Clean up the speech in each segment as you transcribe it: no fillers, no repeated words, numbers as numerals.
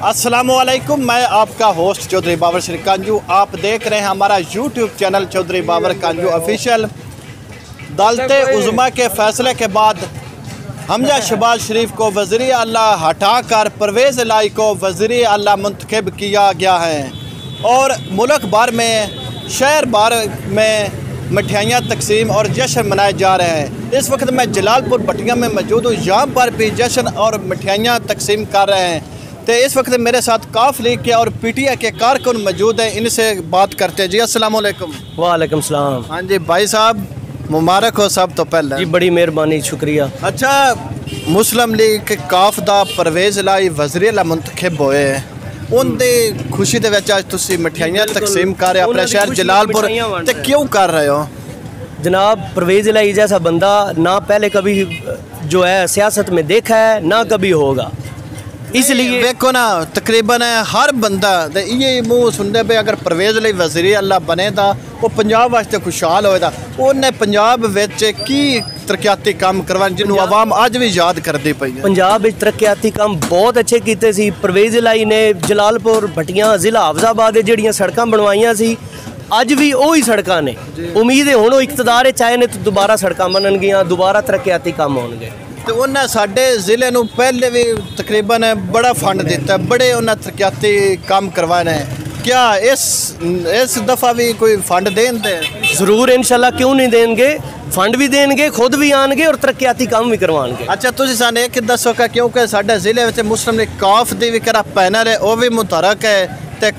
अस्सलामुअलैकुम, मैं आपका होस्ट चौधरी बाबर श्री कांजू। आप देख रहे हैं हमारा YouTube channel Chaudhary Babar कांजू official. अदालत उज़्मा के फ़ैसले के बाद हमजा शहबाज शरीफ को वज़ीर आला हटाकर परवेज़ इलाही को वज़ीर आला मुंतखब किया गया है और मुल्क भर में शहर भर में मिठाइयाँ तकसीम और जश्न मनाए जा रहे हैं। इस वक्त मैं जलालपुर भटिया में मौजूद हूँ। यहाँ पर भी जश्न और मिठाइयाँ तकसीम कर रहे हैं। तो इस वक्त मेरे साथ काफ लीग के और पीटीआई के कारकुन मौजूद हैं, इनसे बात करते हैं। जी अस्सलाम वालेकुम। वालेकुम सलाम। हाँ जी भाई साहब, मुबारक हो सब तो पहले। जी बड़ी मेहरबानी, शुक्रिया। अच्छा, मुस्लिम लीग के काफ दा परवेज़ इलाही वज़ीर आला मुंतखब होए, उनकी खुशी दे विच अज तुसीं मिठाइयां तकसीम कर रहे अपने शहर जलालपुर, ते क्यों कर रहे हो? जनाब, परवेज़ इलाही जैसा बंदा ना पहले कभी जो है सियासत में देखा है ना कभी होगा, इसलिए देखो ना तकरीबन हर बंदा ये मूँह सुनते पे अगर परवेज़ इलाही वज़ीर आला बने तो वो पंजाब वास्ते खुशहाल होएगा। उन्हें पंजाब विच की तरक्याती काम करवाए जिन्होंने आवाम अज भी याद करती पई है। पंजाब में तरक्याती काम बहुत अच्छे किए सी। परवेज़ इलाही ने जलालपुर भटिया जिला हाफजाबाद जड़ियाँ सड़कां बनवाइयां सी, अज भी वही सड़कां ने। उम्मीद है हुण इकतदार चाहे ने तो दोबारा सड़कां बननगियां, दोबारा तरक्याती काम होणगे। तो उन्हें साडे जिले नूं पहले भी तकरीबन बड़ा फंड दिता, बड़े उन्हें तरक्याती काम करवाए हैं। क्या इस दफ़ा भी कोई फंड देंगे? ज़रूर इंशाल्लाह, क्यों नहीं देंगे। फंड भी देंगे, खुद भी आएंगे और तरक्याती काम भी करवाएंगे। अच्छा, तुसीं सानूं एक दसो कि क्योंकि साडे जिले में मुस्लिम लीग काफ दी भी करा पैनल है, वह भी मुतहरक है, ते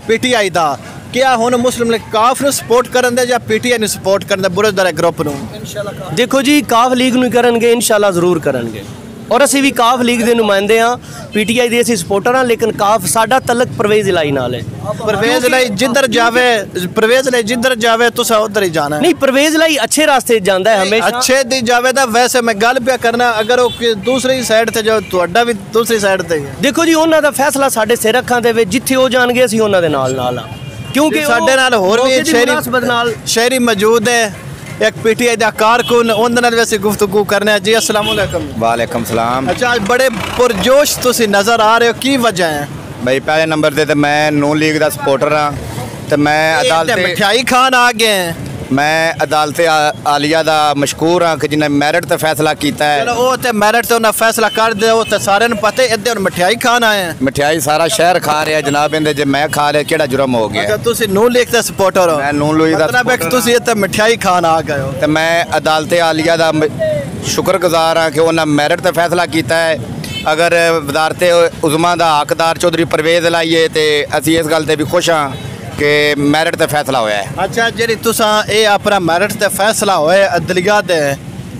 पीटीआई दा क्या हुण मुस्लिम लीग काफ नूं सपोर्ट करन दे या पीटीआई नूं सपोर्ट करन दे बुरजदार ग्रुप नूं? इंशाल्लाह देखो जी, काफ लीग नूं करनगे, इंशाल्लाह जरूर करनगे। और असीं भी काफ लीग दे नुमाइंदे हाँ, पीटीआई दे असीं सपोर्टर हाँ, लेकिन काफ साडा तलक परवेज़ इलाही नाल है। परवेज़ इलाही जिधर जावे, परवेज़ इलाही जिधर जावे तुसां उधर ही जाना है। नहीं, परवेज़ इलाही अच्छे रास्ते जांदा है हमेशा। अच्छे दी जावे दा वैसे मैं गल पिया करना, अगर वो दूसरी साइड ते जो तुहाडा भी दूसरी साइड ते है। देखो जी, उन्हां दा फैसला साडे सिर अखां दे विच, जिथे वो जाणगे असीं उन्हां दे नाल नाल हाँ, क्योंकि साडे नाल होर भी शहरी मौजूद है। एक पीटीआई दा कारकुन, उनदे नाल वैसे गुफ्तगू करने। जी अस्सलाम वालेकुम। वालेकुम सलाम। अच्छा, आज बड़े पुरजोश तुसीं नज़र आ रहे हो, की वजह है? भाई पहले नंबर ते मैं नून लीग दा सपोर्टर हाँ, तो मैं अदालत मिठाई खान आ गए हैं। मैं अदालत आलिया दा मशकूर हाँ कि जिन्हें मैरिट ते फैसला किया है। चलो वो ते मैरिट ते उन्हें फैसला कर दे, वो ते सारे नूं पता है। इधर हुण मिठाई खान आए हैं। मिठाई सारा शहर खा रहा है जनाब, इंदे जे मैं खा रहा केड़ा जुर्म हो गया? अच्छा, तुसीं नून लीग दे सपोर्टर हो? मैं नून लीग दा मतलब एक तुसीं इत्थे मिठाई खान आ गए हो। तो मैं अदालत आलिया दा शुक्रगुजार हाँ कि उन्हें मैरिट ते फैसला किया है। अगर वज़ारत उज़्मा दा हकदार चौधरी परवेज़ इलाही है तो असीं इस गल ते भी खुश हाँ कि मैरिट ते फैसला होया है। अच्छा, जी तुसां ये अपना मैरिट ते फैसला होया अदलिया दे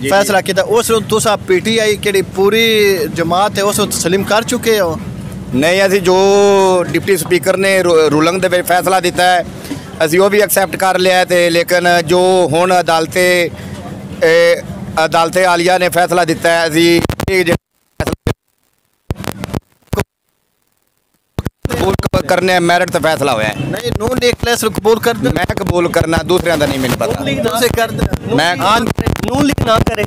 फैसला किया, उस तुसां पीटीआई की पूरी जमात है उस तस्लीम कर चुके हो? नहीं, असी जो डिप्टी स्पीकर ने रूलिंग दे विच फैसला दिता है असी वो भी एक्सैप्ट कर लिया है। तो लेकिन जो हुण अदालत आलिया ने फैसला दिता है असी कबूल करने मैरिट तो फैसला होया है। नहीं, नून लीग प्लेस कबूल कर दे। मैं कबूल करना, दूसरे का नहीं मैंने पता। मैं नून लीग ना करे,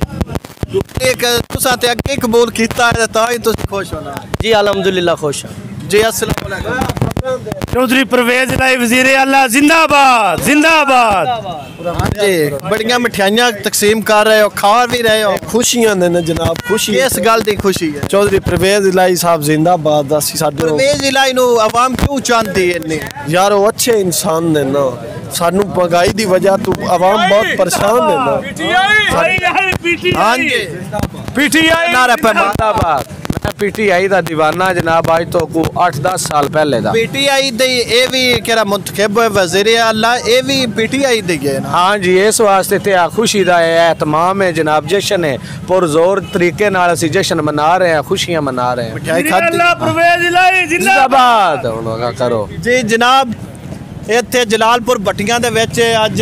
तुसां ते अगे कबूल कीता है तां ही तुसीं खुश होना। जी अल्हम्दुलिल्लाह खुश हाँ। जी अस्सलाम वालेकुम। चौधरी परवेज़ इलाही वज़ीर आला जिंदाबाद जिंदाबाद। हाँ जी, बड़ियां मिठाइयां तकसीम कर रहे हो, खा भी रहे हो। खुशियां ने जनाब, खुशी किस गल दी खुशी है? चौधरी परवेज़ इलाही साहब जिंदाबाद। असी साडे परवेज़ इलाही नूं आवाम क्यों चाहती है इन्नी? यार वो अच्छे इंसान ने ना, सानू महंगाई दी वजह तो आवाम बहुत परेशान है ना। हाँ जी, पीटीआई नारा पे जिंदाबाद। मैं पीटीआई दा दीवाना जनाब, आज तो को 8-10 साल पहले दा। पीटीआई दे ये भी केरा मुंतखब वज़ीर आला, ये भी पीटीआई दे है ना? हाँ जी, इस वास्ते ते खुशी दा एहतमाम है जनाब, जश्न है पुरजोर तरीके नाल असी जश्न मना रहे हैं, खुशियां मना रहे हैं। मिठाई खाती परवेज़ इलाही जिंदाबाद। हुण करो जी जनाब, इत्थे जलालपुर भटिया दे विच अज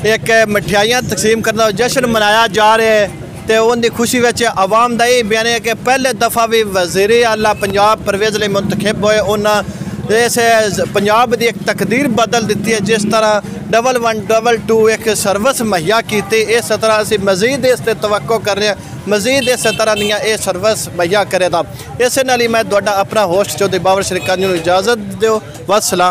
एक मिठाइयां तकसीम करने का जश्न मनाया जा रहा है। तो उनकी खुशी में आवाम का यही बयान है कि पहले दफ़ा भी वज़ीर आला पंजाब परवेज़ इलाही मुंतखब होए, उन्हें इस पंजाब की एक तकदीर बदल दी है। जिस तरह 1122 एक सर्विस मुहैया की, इस तरह असी मजीद इस ते तवक्को कर रहे हैं, मजीद इस तरह दियाँ ये सर्विस मुहैया करेगा। इस नाल ही मैं तुहाडा अपना होस्ट चौधरी बाबर शरीकां नूं इजाज़त दिओ। वस्सलाम।